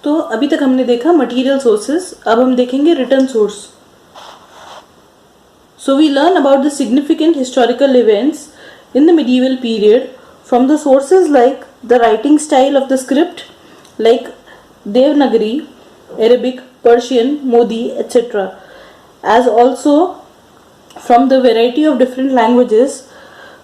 तो अभी तक हमने देखा मटेरियल सोर्सेस, अब हम देखेंगे written source. So we learn about the significant historical events in the medieval period from the sources like the writing style of the script like Devanagari, Arabic, Persian, Modi, etc. as also from the variety of different languages.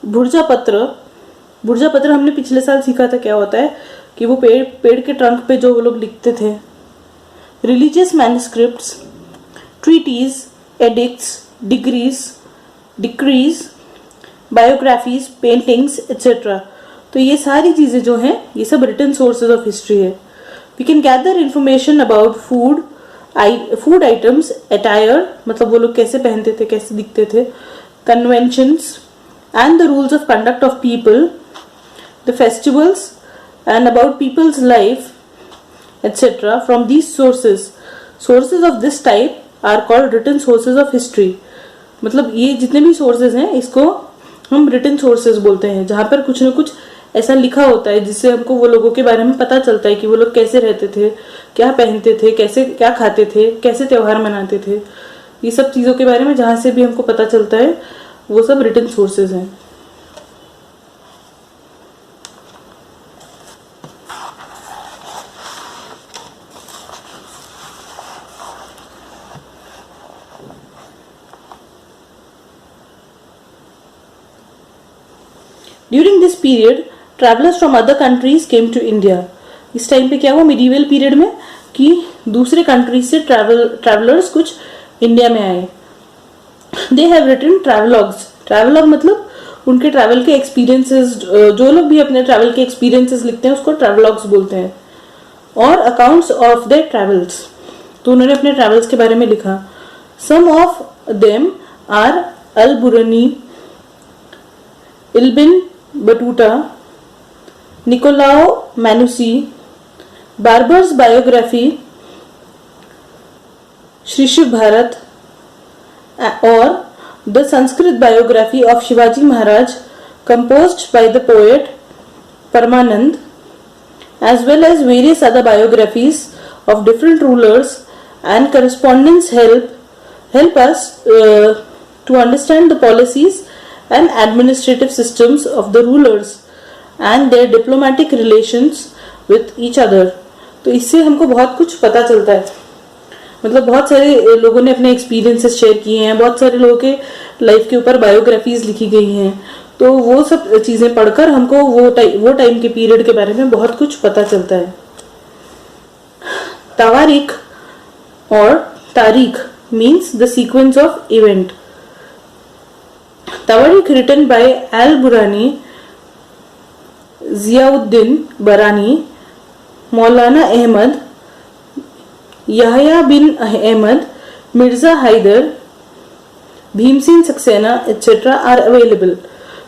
भुर्जा पत्र हमने पिछले साल सीखा था क्या होता है कि वो पेड़ के ट्रंक पे जो वो लोग लिखते थे. Religious manuscripts, treaties, edicts, decrees, biographies, paintings etcetera. तो ये सारी चीज़ें जो हैं ये सब रिटन सोर्सेज ऑफ हिस्ट्री है. We can gather information about food items, attire मतलब वो लोग कैसे पहनते थे, कैसे दिखते थे, conventions and the rules of conduct of people, the festivals and about people's life etc. from these sources. Sources of this type are called written sources of history. मतलब ये जितने भी sources हैं इसको हम written sources बोलते हैं, जहाँ पर कुछ न कुछ ऐसा लिखा होता है जिससे हमको वो लोगों के बारे में पता चलता है कि वो लोग कैसे रहते थे, क्या पहनते थे, कैसे क्या खाते थे, कैसे त्योहार मनाते थे. ये सब चीज़ों के बारे में जहाँ से भी हमको पता चलता है वो सब रिटन सोर्सेज हैं. During this period travellers from other countries came to India. इस टाइम पे क्या हुआ मिडीवल पीरियड में कि दूसरे कंट्रीज से ट्रैवलर्स कुछ इंडिया में आए. They have written travelogues. Travelogue मतलब उनके ट्रैवल के एक्सपीरियंसेस, जो लोग भी अपने ट्रैवल के एक्सपीरियंसेस लिखते हैं उसको ट्रैवलॉग्स बोलते हैं. और अकाउंट्स ऑफ देयर ट्रैवल्स, तो उन्होंने अपने ट्रैवल्स के बारे में लिखा. Some of them are Al Biruni, Ibn Battuta, Niccolao Manucci, Babur's biography, Shri Shiv Bharat और the Sanskrit biography of Shivaji Maharaj composed by the poet Paramanand, as well as various other biographies of different rulers and correspondence help us to understand the policies and administrative systems of the rulers and their diplomatic relations with each other. तो इससे हमको बहुत कुछ पता चलता है. मतलब बहुत सारे लोगों ने अपने एक्सपीरियंसेस शेयर किए हैं, बहुत सारे लोगों के लाइफ के ऊपर बायोग्राफीज लिखी गई हैं. तो वो सब चीज़ें पढ़कर हमको वो टाइम के पीरियड के बारे में बहुत कुछ पता चलता है. तवारीख और तारीख means the sequence of event. तवारीख written by Al Biruni, Ziauddin Barani, Maulana Ahmad, Yahya bin Ahmad, Mirza Haidar, Bhimsen Saxena etcetera are available.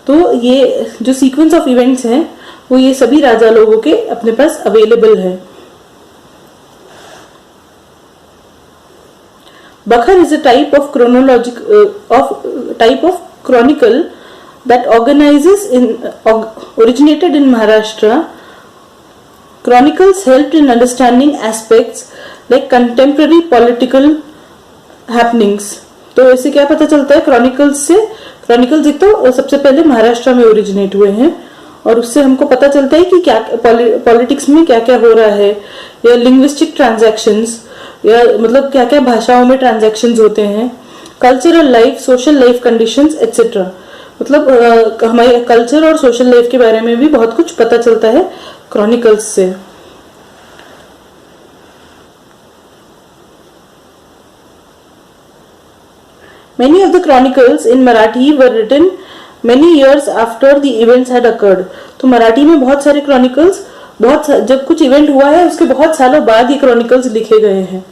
तो ये जो सीक्वेंस ऑफ इवेंट्स हैं वो ये सभी राजा लोगों के अपने पास अवेलेबल है. बखर is a type of chronicle that originated in Maharashtra. Chronicles helped in understanding aspects like contemporary political happenings. तो इससे क्या पता चलता है क्रॉनिकल्स से? क्रॉनिकल्स एक तो सबसे पहले महाराष्ट्र में ओरिजिनेट हुए हैं और उससे हमको पता चलता है कि क्या पॉलिटिक्स में क्या क्या हो रहा है, या लिंग्विस्टिक ट्रांजैक्शंस, या मतलब क्या क्या भाषाओं में ट्रांजैक्शंस होते हैं, cultural life, social life conditions etcetera. मतलब हमारे कल्चर और सोशल लाइफ के बारे में भी बहुत कुछ पता चलता है क्रॉनिकल्स से. Many of the chronicles in Marathi were written many years after the events had occurred. तो मराठी में बहुत सारे chronicles जब कुछ इवेंट हुआ है उसके बहुत सालों बाद ये chronicles लिखे गए हैं.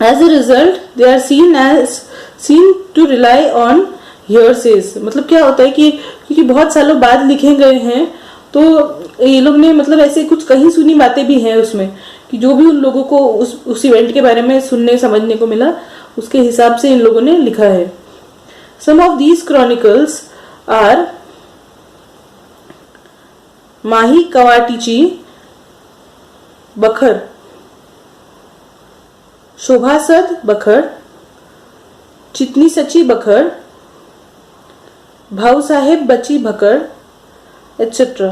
As a result, they are seen to rely on hearsays. मतलब क्या होता है कि क्योंकि बहुत सालों बाद लिखे गए हैं तो ये लोग ने मतलब ऐसे कुछ कहीं सुनी बातें भी हैं उसमें कि जो भी उन लोगों को उस इवेंट के बारे में सुनने समझने को मिला उसके हिसाब से इन लोगों ने लिखा है. Some of these chronicles are माही कवाटीची, बखर शोभासद बखर, चितनी सची बखर, भाऊ साहेब बची बखर, etc.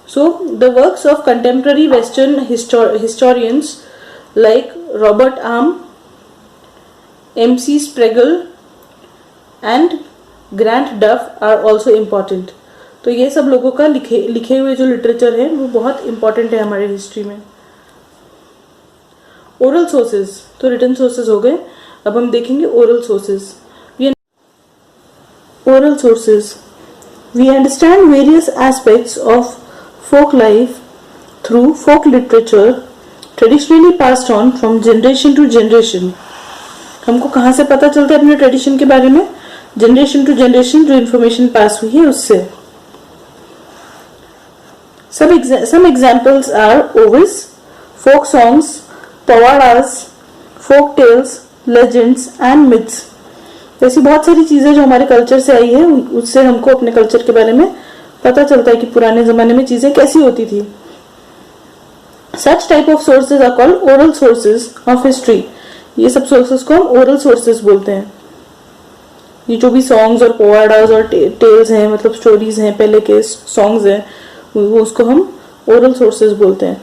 So the works of contemporary Western historians like Robert Arm, M.C. Sprague and Grant Duff are also important. तो ये सब लोगों का लिखे हुए जो लिटरेचर है वो बहुत इंपॉर्टेंट है हमारे हिस्ट्री में. ओरल सोर्सेज, तो रिटन सोर्सेज हो गए. अब हम देखेंगे oral sources. Oral sources, we understand various aspects of folk life through folk literature traditionally passed on from generation to generation. हमको कहाँ से पता चलता है अपने ट्रेडिशन के बारे में? जनरेशन टू जनरेशन जो इन्फॉर्मेशन पास हुई है उससे. Some examples are ovis, folk songs, pavadas, folk tales, legends and myths. ऐसी बहुत सारी चीजें जो हमारे कल्चर से आई है उससे हमको अपने कल्चर के बारे में पता चलता है कि पुराने जमाने में चीजें कैसी होती थी. Such type of sources are called oral sources of history. ये सब सोर्सेस को हम ओरल सोर्सेस बोलते हैं. ये जो भी सॉन्ग्स और पोवाडास और टेल्स हैं, मतलब स्टोरीज हैं, पहले के सॉन्ग्स हैं, वो उसको हम ओरल सोर्सेस बोलते हैं.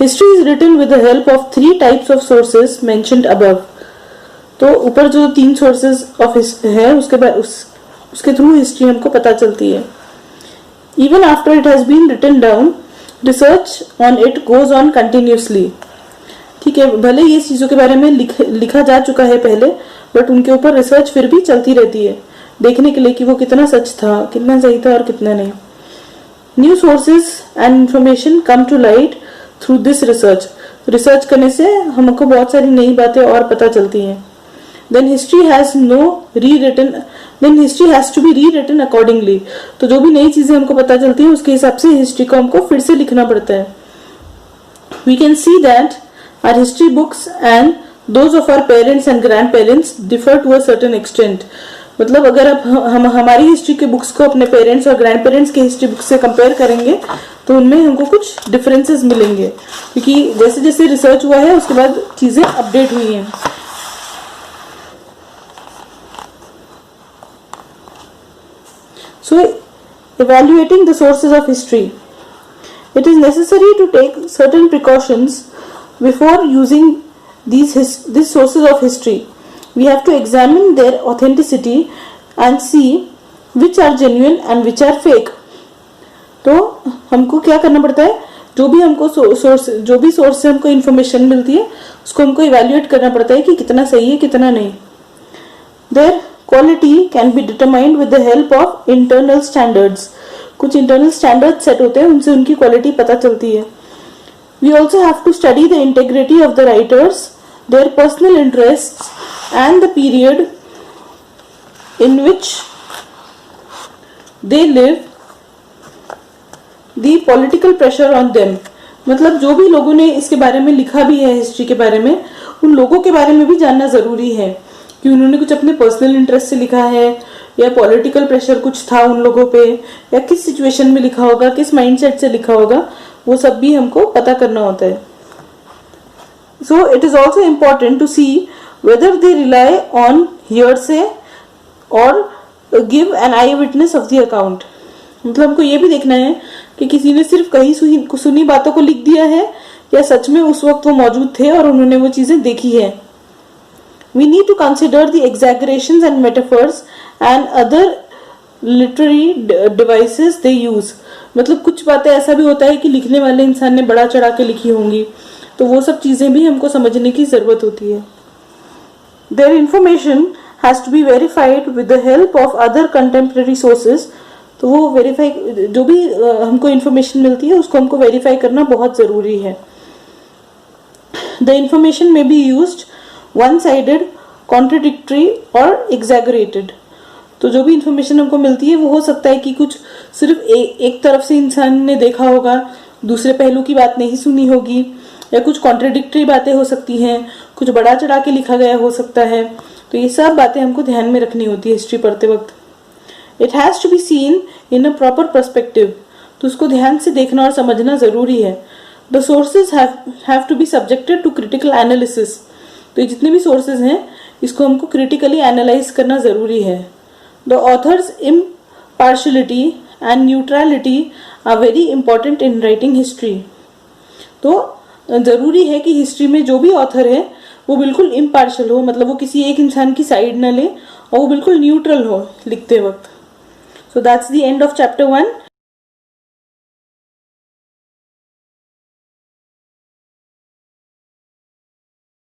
History is written with the help of 3 types of sources mentioned above. तो ऊपर जो 3 सोर्सेस ऑफ है उसके थ्रू हिस्ट्री हमको पता चलती है. Even after it has been written down, research on it goes on continuously. ठीक है, भले ये चीजों के बारे में लिखा जा चुका है पहले, बट उनके ऊपर रिसर्च फिर भी चलती रहती है देखने के लिए कि वो कितना सच था, कितना सही था और कितना नहीं. New sources and information come to light through this research. Research करने से हमको बहुत सारी नई बातें और पता चलती हैं. Then history has to be rewritten accordingly. तो जो भी नई चीजें हमको पता चलती हैं उसके हिसाब से हिस्ट्री को हमको फिर से लिखना पड़ता है. We can see that our history books and those of our parents and grandparents differ to a certain extent. मतलब अगर अब हम हमारी हिस्ट्री के बुक्स को अपने पेरेंट्स और ग्रैंड पेरेंट्स के हिस्ट्री बुक्स से कंपेयर करेंगे तो उनमें हमको कुछ डिफरेंसेस मिलेंगे, क्योंकि जैसे जैसे रिसर्च हुआ है उसके बाद चीजें अपडेट हुई हैं. So, evaluating the sources of history. It is necessary to take certain precautions before using these sources of history. We have to examine their authenticity and see which are genuine and which are fake. तो हमको क्या करना पड़ता है, जो भी source से हमको इन्फॉर्मेशन मिलती है उसको हमको इवेल्युएट करना पड़ता है कि कितना सही है कितना नहीं. Their quality can be determined with the help of internal standards. कुछ internal standards set होते हैं, उनसे उनकी क्वालिटी पता चलती है. We also have to study the integrity of the writers, their personal interests and the period in which they live, the political pressure on them. मतलब जो भी लोगों ने इसके बारे में लिखा भी है हिस्ट्री के बारे में, उन लोगों के बारे में भी जानना जरूरी है कि उन्होंने कुछ अपने पर्सनल इंटरेस्ट से लिखा है या पॉलिटिकल प्रेशर कुछ था उन लोगों पे, या किस सिचुएशन में लिखा होगा, किस माइंडसेट से लिखा होगा, वो सब भी हमको पता करना होता है. So it is also important to see whether they rely on hearsay और give an eye witness of the account. मतलब हमको ये भी देखना है कि किसी ने सिर्फ कहीं सुनी बातों को लिख दिया है या सच में उस वक्त वो मौजूद थे और उन्होंने वो चीजें देखी है. We need to consider the exaggerations and metaphors and other literary devices they use. मतलब कुछ बातें ऐसा भी होता है कि लिखने वाले इंसान ने बड़ा चढ़ा के लिखी होंगी, तो वो सब चीजें भी हमको समझने की जरूरत होती है. Their information has to be verified with the help of other contemporary sources. तो वो वेरीफाई, जो भी हमको इन्फॉर्मेशन मिलती है उसको हमको वेरीफाई करना बहुत जरूरी है. The information may be used one-sided, contradictory और exaggerated. तो जो भी इंफॉर्मेशन हमको मिलती है वो हो सकता है कि कुछ सिर्फ एक तरफ से इंसान ने देखा होगा, दूसरे पहलू की बात नहीं सुनी होगी, या कुछ कॉन्ट्रडिक्टरी बातें हो सकती हैं, कुछ बड़ा चढ़ा के लिखा गया हो सकता है. तो ये सब बातें हमको ध्यान में रखनी होती है हिस्ट्री पढ़ते वक्त. It has to be seen in a proper perspective. तो उसको ध्यान से देखना और समझना जरूरी है. The sources have to be subjected to critical analysis. तो ये जितने भी सोर्सेज हैं इसको हमको क्रिटिकली एनालाइज करना ज़रूरी है। The author's impartiality and neutrality are very important in writing history. तो ज़रूरी है कि हिस्ट्री में जो भी ऑथर है वो बिल्कुल इम्पार्शल हो, मतलब वो किसी एक इंसान की साइड न ले और वो बिल्कुल न्यूट्रल हो लिखते वक्त। So that's the end of chapter 1।